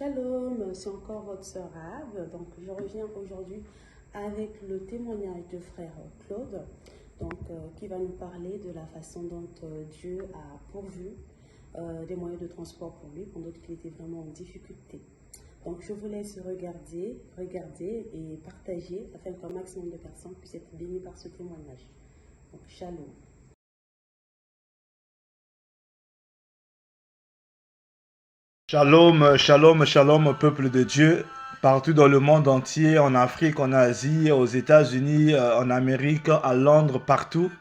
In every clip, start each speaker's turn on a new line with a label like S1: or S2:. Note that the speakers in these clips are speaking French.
S1: Shalom, c'est encore votre sœur Ave. Donc, je reviens aujourd'hui avec le témoignage de frère Claude, qui va nous parler de la façon dont Dieu a pourvu des moyens de transport pour lui pendant qu'il était vraiment en difficulté. Donc, je vous laisse regarder et partager afin qu'un maximum de personnes puissent être bénies par ce témoignage. Donc, shalom.
S2: Shalom, shalom, shalom, peuple de Dieu, partout dans le monde entier, en Afrique, en Asie, aux États-Unis, en Amérique, à Londres, partout.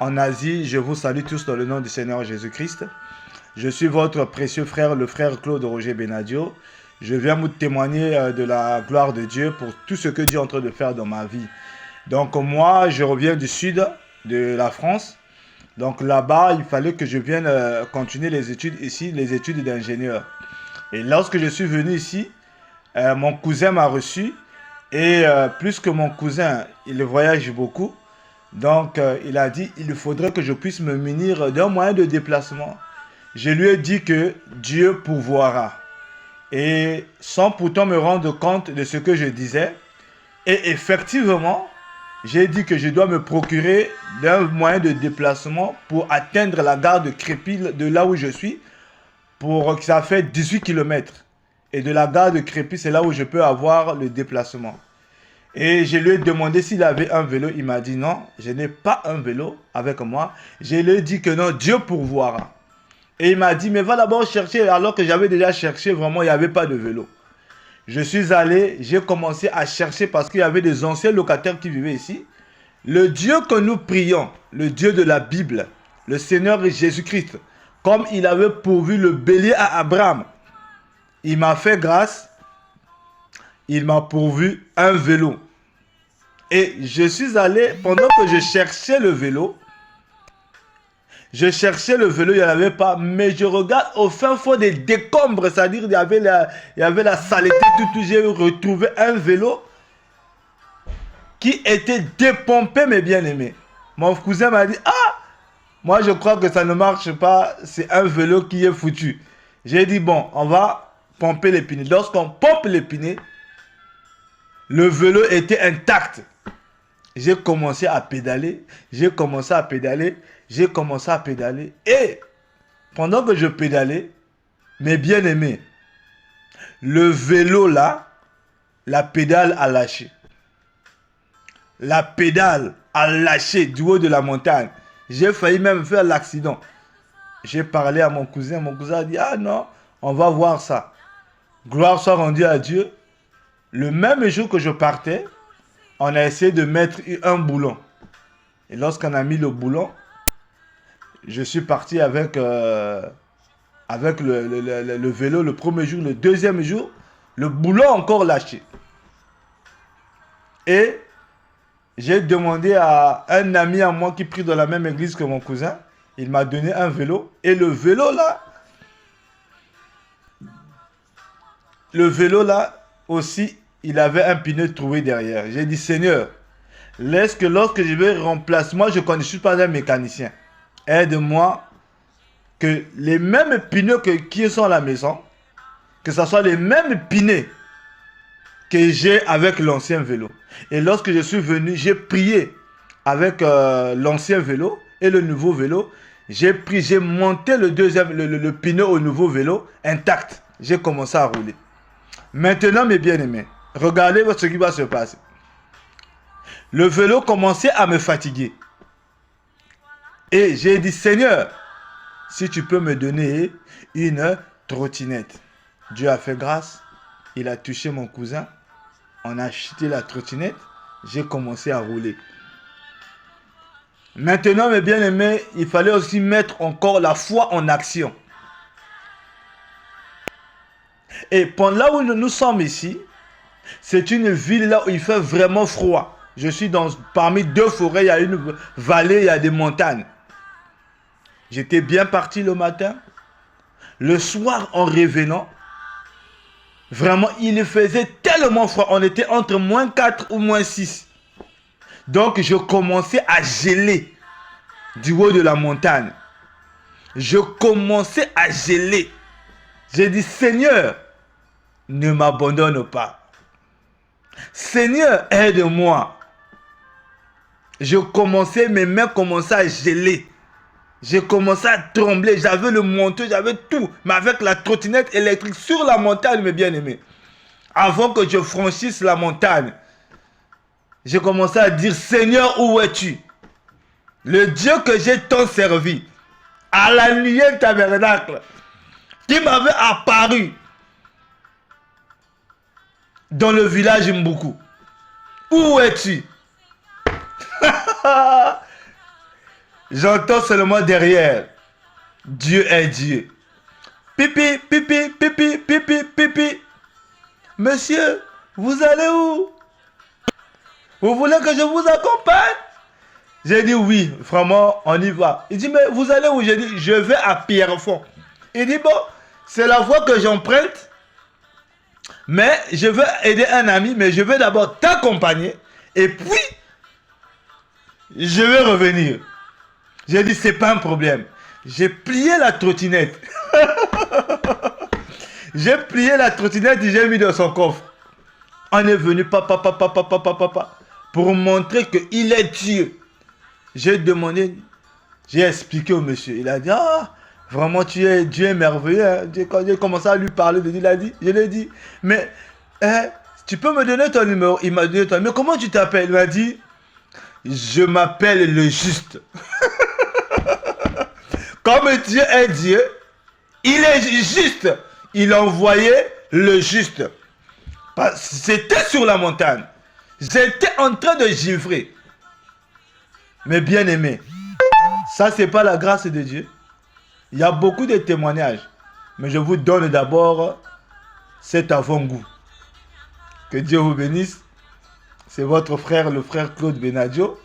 S2: En Asie, je vous salue tous dans le nom du Seigneur Jésus-Christ. Je suis votre précieux frère, le frère Claude Roger Benadio. Je viens vous témoigner de la gloire de Dieu pour tout ce que Dieu est en train de faire dans ma vie. Donc moi, je reviens du sud de la France. Donc là-bas, il fallait que je vienne continuer les études ici, les études d'ingénieur. Et lorsque je suis venu ici, mon cousin m'a reçu. Et plus que mon cousin, il voyage beaucoup. Donc il a dit, il faudrait que je puisse me munir d'un moyen de déplacement. Je lui ai dit que Dieu pourvoira. Et sans pourtant me rendre compte de ce que je disais. Et effectivement, j'ai dit que je dois me procurer d'un moyen de déplacement pour atteindre la gare de Crépy, de là où je suis, pour que ça fait 18 km. Et de la gare de Crépy, c'est là où je peux avoir le déplacement. Et je lui ai demandé s'il avait un vélo. Il m'a dit non, je n'ai pas un vélo avec moi. Je lui ai dit que non, Dieu pourvoira. Et il m'a dit, mais va d'abord chercher, alors que j'avais déjà cherché, vraiment, il n'y avait pas de vélo. Je suis allé, j'ai commencé à chercher parce qu'il y avait des anciens locataires qui vivaient ici. Le Dieu que nous prions, le Dieu de la Bible, le Seigneur Jésus-Christ, comme il avait pourvu le bélier à Abraham, il m'a fait grâce, il m'a pourvu un vélo. Et je suis allé, pendant que je cherchais le vélo, il n'y en avait pas, mais je regarde au fin fond des décombres, c'est-à-dire il y avait la saleté, tout, j'ai retrouvé un vélo qui était dépompé, mes bien-aimés. Mon cousin m'a dit, ah, moi je crois que ça ne marche pas, c'est un vélo qui est foutu. J'ai dit, bon, on va pomper les pneus. Lorsqu'on pompe les pneus, le vélo était intact. J'ai commencé à pédaler, et pendant que je pédalais, mes bien-aimés, le vélo là, la pédale a lâché. La pédale a lâché du haut de la montagne. J'ai failli même faire l'accident. J'ai parlé à mon cousin a dit, ah non, on va voir ça. Gloire soit rendue à Dieu. Le même jour que je partais, on a essayé de mettre un boulon. Et lorsqu'on a mis le boulon, je suis parti avec le vélo le premier jour. Le deuxième jour, le boulon encore lâché. Et j'ai demandé à un ami à moi qui prie dans la même église que mon cousin. Il m'a donné un vélo. Et le vélo là aussi, il avait un pneu trouvé derrière. J'ai dit, Seigneur, laisse que lorsque je vais remplacer, moi je ne suis pas un mécanicien. Aide-moi que les mêmes pneus qui sont à la maison, que ce soit les mêmes pneus que j'ai avec l'ancien vélo. Et lorsque je suis venu, j'ai prié avec l'ancien vélo et le nouveau vélo. J'ai monté le pneu au nouveau vélo intact. J'ai commencé à rouler. Maintenant, mes bien-aimés, regardez ce qui va se passer. Le vélo commençait à me fatiguer. Et j'ai dit, Seigneur, si tu peux me donner une trottinette. Dieu a fait grâce. Il a touché mon cousin. On a acheté la trottinette. J'ai commencé à rouler. Maintenant, mes bien-aimés, il fallait aussi mettre encore la foi en action. Et là où nous sommes ici, c'est une ville là où il fait vraiment froid. Je suis parmi deux forêts, il y a une vallée, il y a des montagnes. J'étais bien parti le matin. Le soir, en revenant, vraiment, il faisait tellement froid. On était entre -4 ou -6. Donc, je commençais à geler du haut de la montagne. Je commençais à geler. J'ai dit, Seigneur, ne m'abandonne pas. Seigneur, aide-moi. Mes mains commençaient à geler. J'ai commencé à trembler, j'avais le manteau, j'avais tout. Mais avec la trottinette électrique sur la montagne, mes bien-aimés. Avant que je franchisse la montagne, j'ai commencé à dire, Seigneur, où es-tu? Le Dieu que j'ai tant servi, à la nuit tabernacle, qui m'avait apparu dans le village Mboukou. Où es-tu? J'entends seulement derrière, Dieu est Dieu. Pipi, pipi, pipi, pipi, pipi. Monsieur, vous allez où? Vous voulez que je vous accompagne? J'ai dit oui, vraiment, on y va. Il dit, mais vous allez où? J'ai dit, je vais à Pierrefonds. Il dit, bon, c'est la voie que j'emprunte, mais je veux aider un ami, mais je veux d'abord t'accompagner, et puis, je vais revenir. J'ai dit, c'est pas un problème. J'ai plié la trottinette. J'ai plié la trottinette et j'ai mis dans son coffre. On est venu, papa, pour montrer qu'il est Dieu. J'ai demandé, j'ai expliqué au monsieur. Il a dit, ah, vraiment, Dieu est merveilleux. Hein. Quand j'ai commencé à lui parler, je lui ai dit, mais tu peux me donner ton numéro? Il m'a donné ton numéro. Mais comment tu t'appelles? Il m'a dit, je m'appelle le juste. Comme Dieu est Dieu, il est juste. Il envoyait le juste. C'était sur la montagne. J'étais en train de givrer. Mais bien aimé, ça c'est pas la grâce de Dieu. Il y a beaucoup de témoignages. Mais je vous donne d'abord cet avant-goût. Que Dieu vous bénisse. C'est votre frère, le frère Claude Benadio.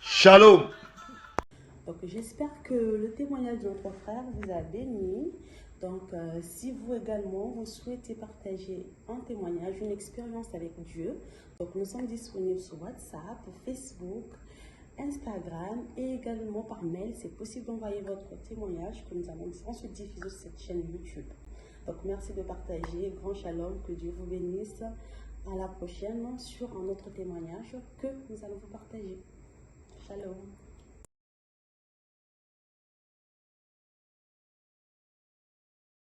S2: Shalom.
S1: Donc j'espère que le témoignage de notre frère vous a béni. Donc si vous également, vous souhaitez partager un témoignage, une expérience avec Dieu, donc nous sommes disponibles sur WhatsApp, Facebook, Instagram et également par mail. C'est possible d'envoyer votre témoignage que nous allons ensuite diffuser sur cette chaîne YouTube. Donc merci de partager. Grand shalom, que Dieu vous bénisse. À la prochaine sur un autre témoignage que nous allons vous partager. Shalom.